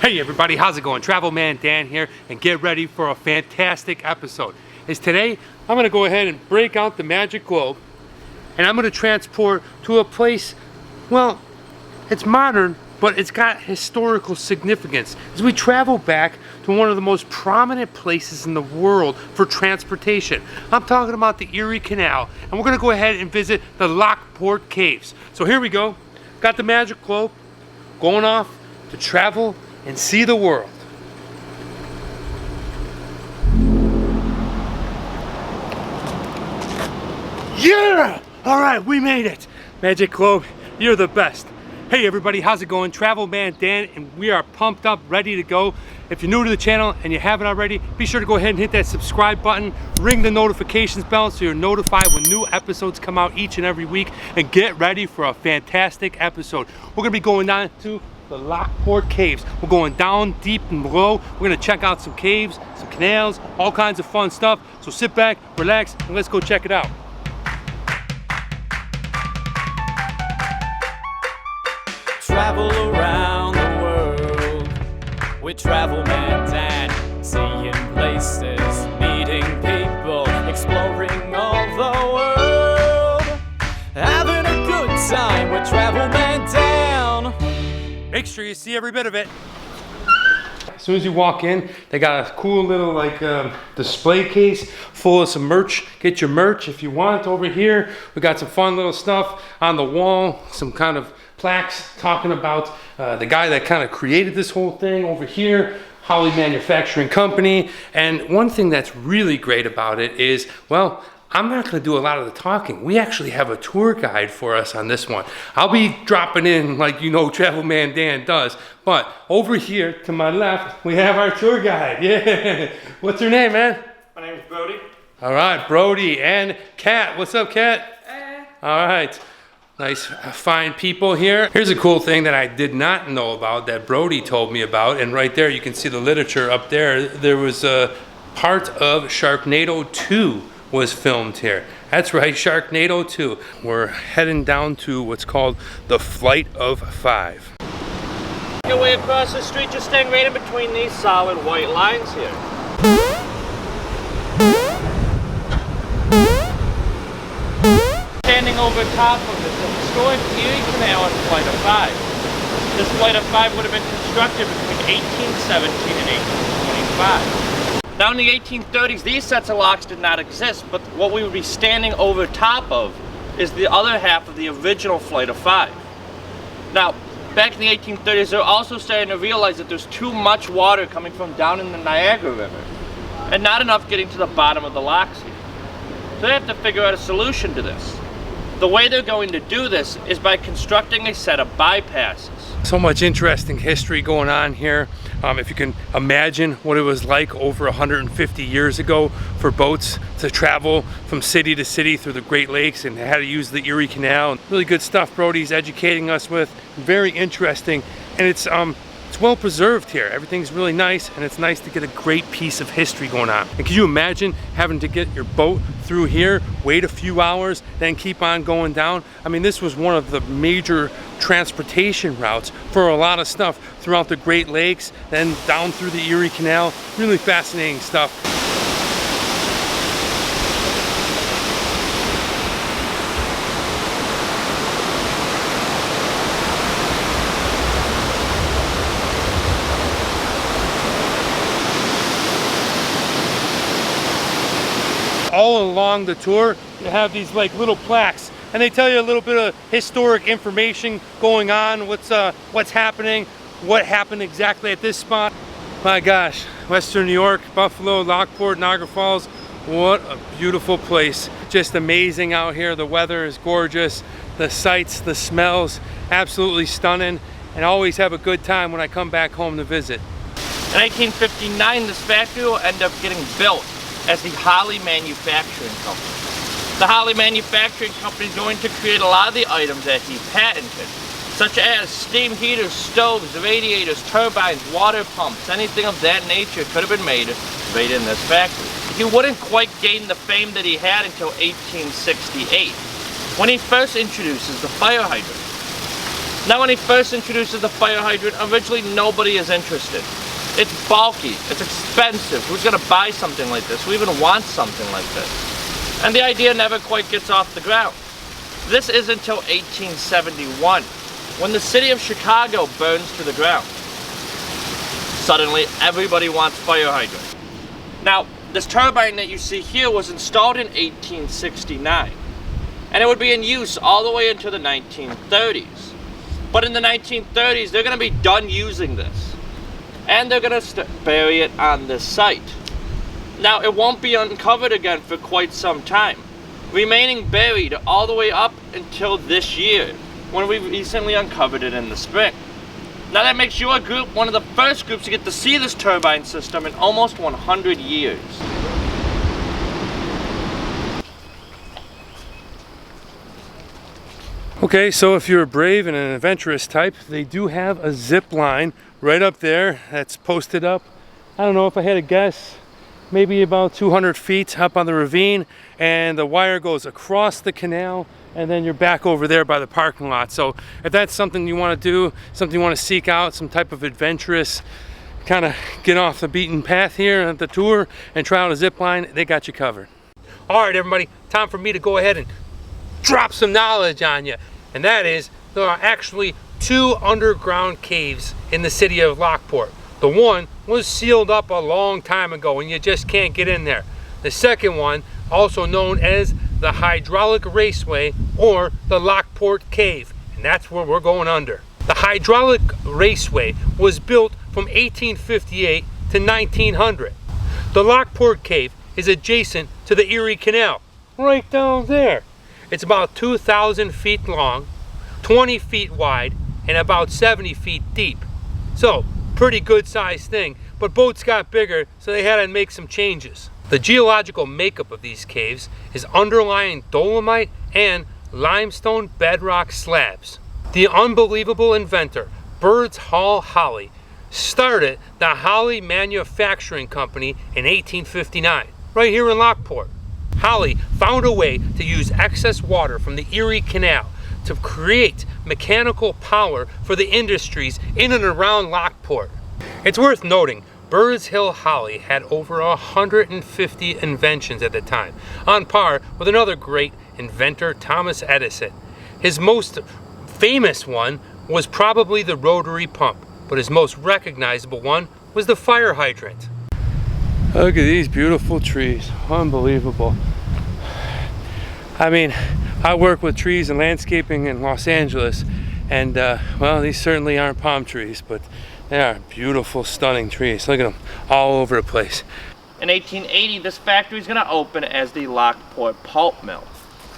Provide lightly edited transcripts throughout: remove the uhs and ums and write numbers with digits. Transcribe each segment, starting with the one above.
Hey everybody, how's it going? Travel Man Dan here, and get ready for a fantastic episode. Today, I'm gonna go ahead and break out the magic globe, and I'm gonna transport to a place, well, it's modern, but it's got historical significance as we travel back to one of the most prominent places in the world for transportation. I'm talking about the Erie Canal, and we're gonna go ahead and visit the Lockport Caves. So here we go, got the magic globe, going off to travel and see the world. Yeah! All right, we made it. Magic Globe, you're the best. Hey everybody, how's it going? Travel Man Dan, and we are pumped up, ready to go. If you're new to the channel and you haven't already, be sure to go ahead and hit that subscribe button, ring the notifications bell so you're notified when new episodes come out each and every week, and get ready for a fantastic episode. We're gonna be going down to the Lockport Caves. We're going down deep and below. We're gonna check out some caves, some canals, all kinds of fun stuff. So sit back, relax, and let's go check it out. Travel around the world with Travel Man Dan, seeing places, meeting people, exploring all the world, having a good time with Travel Man Dan. Make sure you see every bit of it. As soon as you walk in, they got a cool little display case full of some merch. Get your merch if you want. Over here, we got some fun little stuff on the wall, some kind of plaques talking about the guy that kind of created this whole thing. Over here, Holly Manufacturing Company. And one thing that's really great about it is, well, I'm not gonna do a lot of the talking. We actually have a tour guide for us on this one. I'll be dropping in like you know Travel Man Dan does, but over here to my left, we have our tour guide. Yeah, what's your name, man? My name is Brody. All right, Brody and Kat. What's up, Kat? Hey. All right, nice, fine people here. Here's a cool thing that I did not know about that Brody told me about, and right there you can see the literature up there. There was a part of Sharknado 2 was filmed here. That's right, Sharknado 2. We're heading down to what's called the Flight of 5. Your way across the street, just staying right in between these solid white lines here. Standing over top of the historic Erie Canal on Flight of 5. This Flight of 5 would have been constructed between 1817 and 1825. Now in the 1830s, these sets of locks did not exist, but what we would be standing over top of is the other half of the original Flight of 5. Now, back in the 1830s, they're also starting to realize that there's too much water coming from down in the Niagara River, and not enough getting to the bottom of the locks here. So they have to figure out a solution to this. The way they're going to do this is by constructing a set of bypasses. So much interesting history going on here. If you can imagine what it was like over 150 years ago for boats to travel from city to city through the Great Lakes and how to use the Erie Canal. Really good stuff Brody's educating us with. Very interesting, and it's well preserved here. Everything's really nice, and it's nice to get a great piece of history going on. And can you imagine having to get your boat through here, wait a few hours, then keep on going down? I mean, this was one of the major transportation routes for a lot of stuff throughout the Great Lakes, then down through the Erie Canal. Really fascinating stuff. All along the tour, you have these like little plaques, and they tell you a little bit of historic information going on, what's happening, what happened exactly at this spot. My gosh, Western New York, Buffalo, Lockport, Niagara Falls, what a beautiful place. Just amazing out here. The weather is gorgeous, the sights, the smells, absolutely stunning, and I always have a good time when I come back home to visit. In 1859, this factory will end up getting built as the Holly Manufacturing Company. The Holly Manufacturing Company is going to create a lot of the items that he patented, such as steam heaters, stoves, radiators, turbines, water pumps. Anything of that nature could have been made right in this factory. He wouldn't quite gain the fame that he had until 1868, when he first introduces the fire hydrant. Now when he first introduces the fire hydrant, originally nobody is interested. It's bulky, it's expensive. Who's gonna buy something like this? Who even wants something like this? And the idea never quite gets off the ground. This is until 1871, when the city of Chicago burns to the ground. Suddenly, everybody wants fire hydrants. Now, this turbine that you see here was installed in 1869, and it would be in use all the way into the 1930s. But in the 1930s, they're gonna be done using this, and they're gonna bury it on this site. Now, it won't be uncovered again for quite some time, remaining buried all the way up until this year, when we recently uncovered it in the spring. Now that makes your group one of the first groups to get to see this turbine system in almost 100 years. Okay, so if you're a brave and an adventurous type, they do have a zip line right up there that's posted up. I don't know, if I had to guess, maybe about 200 feet up on the ravine, and the wire goes across the canal, and then you're back over there by the parking lot. So if that's something you want to do, something you want to seek out, some type of adventurous, kind of get off the beaten path here at the tour and try out a zip line, they got you covered. All right, everybody, time for me to go ahead and drop some knowledge on you, and that is there are actually 2 underground caves in the city of Lockport. The one was sealed up a long time ago and you just can't get in there. The second one, also known as the hydraulic raceway or the Lockport cave, and that's where we're going under. The hydraulic raceway was built from 1858 to 1900. The Lockport cave is adjacent to the Erie Canal, right down there. It's about 2,000 feet long, 20 feet wide, and about 70 feet deep. So, pretty good sized thing, but boats got bigger, so they had to make some changes. The geological makeup of these caves is underlying dolomite and limestone bedrock slabs. The unbelievable inventor, Birds Hall Holly, started the Holly Manufacturing Company in 1859, right here in Lockport. Holly found a way to use excess water from the Erie Canal to create mechanical power for the industries in and around Lockport. It's worth noting, Birds Hill Holly had over 150 inventions at the time, on par with another great inventor, Thomas Edison. His most famous one was probably the rotary pump, but his most recognizable one was the fire hydrant. Look at these beautiful trees, unbelievable. I mean, I work with trees and landscaping in Los Angeles, and well, these certainly aren't palm trees, but they are beautiful, stunning trees. Look at them all over the place. In 1880, this factory is going to open as the Lockport pulp mill.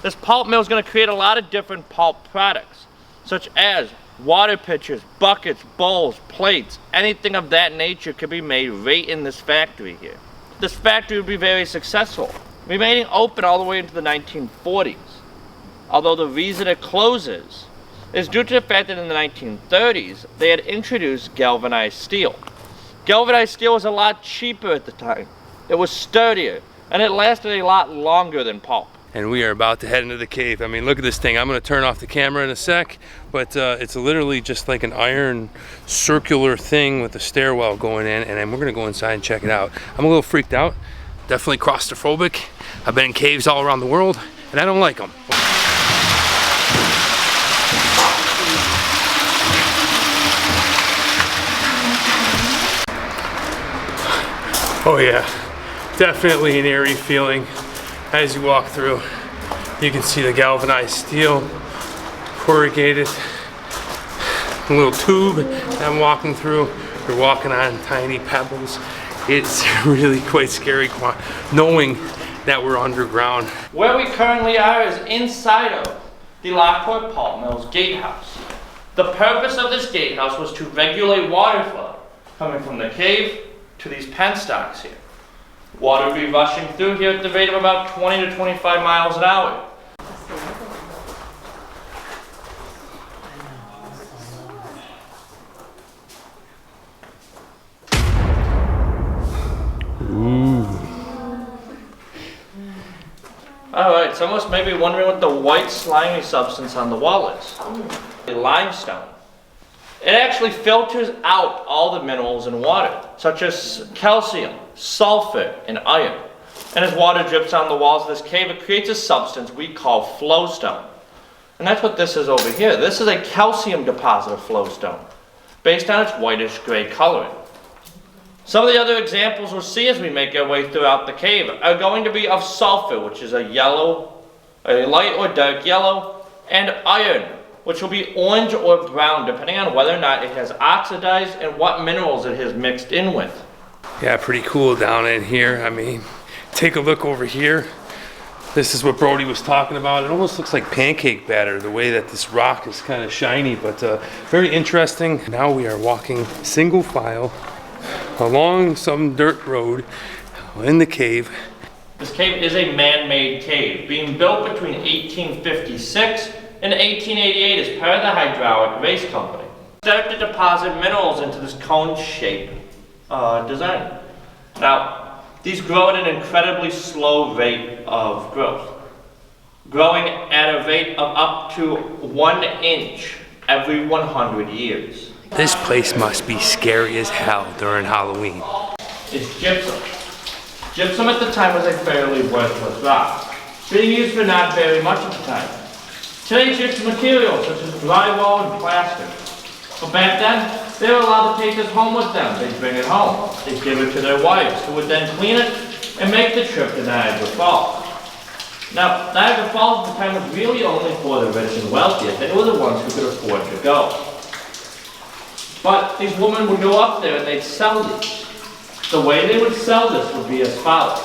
This pulp mill is going to create a lot of different pulp products, such as water pitchers, buckets, bowls, plates, anything of that nature could be made right in this factory here. This factory would be very successful, remaining open all the way into the 1940s. Although the reason it closes is due to the fact that in the 1930s, they had introduced galvanized steel. Galvanized steel was a lot cheaper at the time. It was sturdier, and it lasted a lot longer than pulp. And we are about to head into the cave. I mean, look at this thing. I'm going to turn off the camera in a sec, but it's literally just like an iron circular thing with a stairwell going in, and then we're going to go inside and check it out. I'm a little freaked out, definitely claustrophobic. I've been in caves all around the world, and I don't like them. Oh yeah, definitely an eerie feeling. As you walk through, you can see the galvanized steel, corrugated, a little tube that I'm walking through. You're walking on tiny pebbles. It's really quite scary knowing that we're underground. Where we currently are is inside of the Lockport Pulp Mill's gatehouse. The purpose of this gatehouse was to regulate water flow coming from the cave to these penstocks here. Water will be rushing through here at the rate of about 20 to 25 miles an hour. Alright, someone's maybe wondering what the white slimy substance on the wall is. Limestone. It actually filters out all the minerals in water, such as calcium, sulfur, and iron. And as water drips on the walls of this cave, it creates a substance we call flowstone. And that's what this is over here. This is a calcium deposit of flowstone, based on its whitish gray coloring. Some of the other examples we'll see as we make our way throughout the cave are going to be of sulfur, which is a light or dark yellow, and iron, which will be orange or brown, depending on whether or not it has oxidized and what minerals it has mixed in with. Yeah, pretty cool down in here. I mean, take a look over here. This is what Brody was talking about. It almost looks like pancake batter, the way that this rock is kind of shiny, but very interesting. Now we are walking single file along some dirt road in the cave. This cave is a man-made cave, being built between 1856 and 1888 as part of the hydraulic race company. Started to deposit minerals into this cone-shaped design. Now, these grow at an incredibly slow rate of growth, growing at a rate of up to 1 inch every 100 years. This place must be scary as hell during Halloween. It's gypsum. Gypsum at the time was a fairly worthless rock, being used for not very much at the time. Today's gypsum materials such as drywall and plaster. But back then, they were allowed to take this home with them. They'd bring it home. They'd give it to their wives, who would then clean it and make the trip to Niagara Falls. Now, Niagara Falls at the time was really only for the rich and wealthy, as they were the ones who could afford to go. But these women would go up there and they'd sell these. The way they would sell this would be as follows.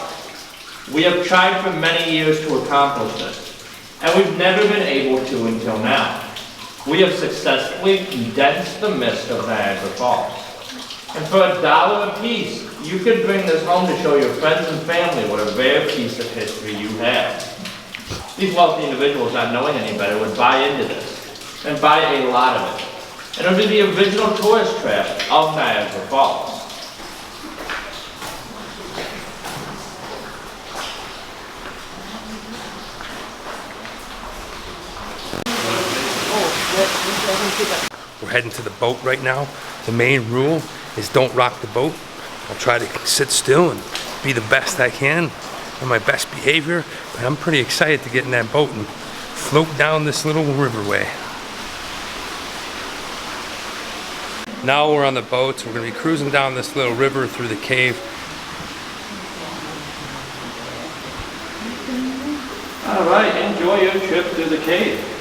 We have tried for many years to accomplish this, and we've never been able to until now. We have successfully condensed the mist of Niagara Falls. And for $1 a piece, you could bring this home to show your friends and family what a rare piece of history you have. These wealthy individuals, not knowing any better, would buy into this, and buy a lot of it. And it would be the original tourist trap of Niagara Falls. We're heading to the boat right now. The main rule is don't rock the boat. I'll try to sit still and be the best I can on my best behavior, but I'm pretty excited to get in that boat and float down this little riverway. Now we're on the boat, so we're gonna be cruising down this little river through the cave. All right, enjoy your trip through the cave.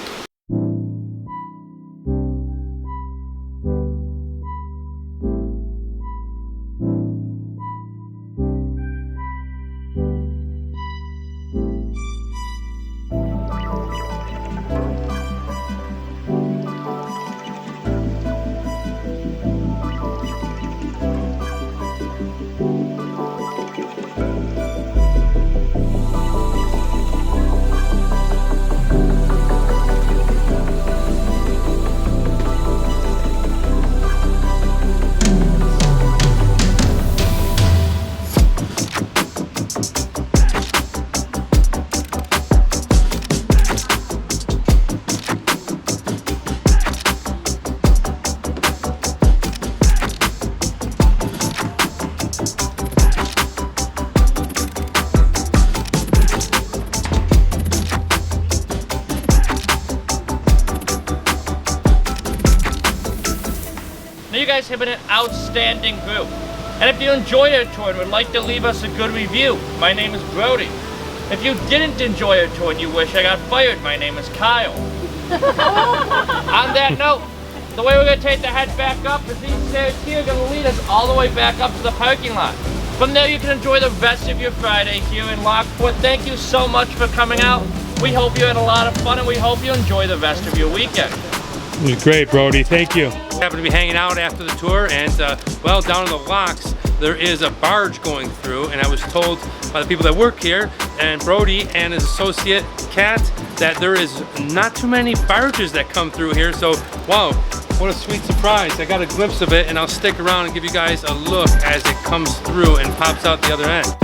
Now you guys have been an outstanding group. And if you enjoyed our tour and would like to leave us a good review, my name is Brody. If you didn't enjoy our tour and you wish I got fired, my name is Kyle. On that note, the way we're going to take the head back up is these stairs here are going to lead us all the way back up to the parking lot. From there you can enjoy the rest of your Friday here in Lockport. Thank you so much for coming out. We hope you had a lot of fun and we hope you enjoy the rest of your weekend. It was great, Brody. Thank you. Happened to be hanging out after the tour, and well, down in the locks, there is a barge going through, and I was told by the people that work here, and Brody and his associate, Kat, that there is not too many barges that come through here, so wow, what a sweet surprise. I got a glimpse of it, and I'll stick around and give you guys a look as it comes through and pops out the other end.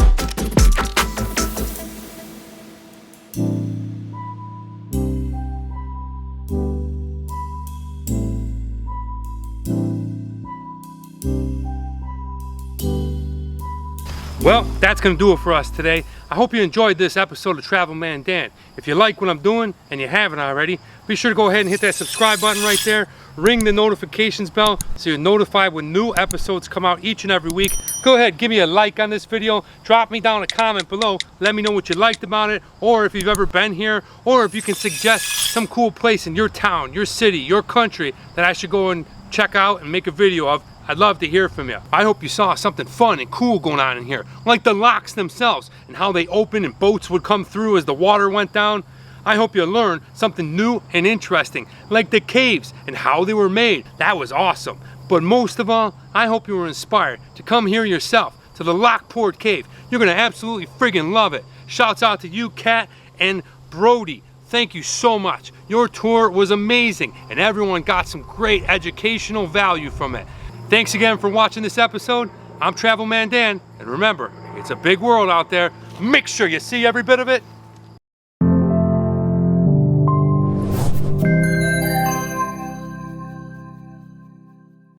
Well, that's gonna do it for us today. I hope you enjoyed this episode of Travel Man Dan. If you like what I'm doing, and you haven't already, be sure to go ahead and hit that subscribe button right there. Ring the notifications bell so you're notified when new episodes come out each and every week. Go ahead, give me a like on this video. Drop me down a comment below. Let me know what you liked about it, or if you've ever been here, or if you can suggest some cool place in your town, your city, your country that I should go and check out and make a video of. I'd love to hear from you. I hope you saw something fun and cool going on in here, like the locks themselves and how they open and boats would come through as the water went down. I hope you learned something new and interesting, like the caves and how they were made. That was awesome. But most of all, I hope you were inspired to come here yourself to the Lockport Cave. You're gonna absolutely friggin' love it. Shouts out to you, Kat and Brody. Thank you so much. Your tour was amazing and everyone got some great educational value from it. Thanks again for watching this episode. I'm Travel Man Dan, and remember, it's a big world out there. Make sure you see every bit of it.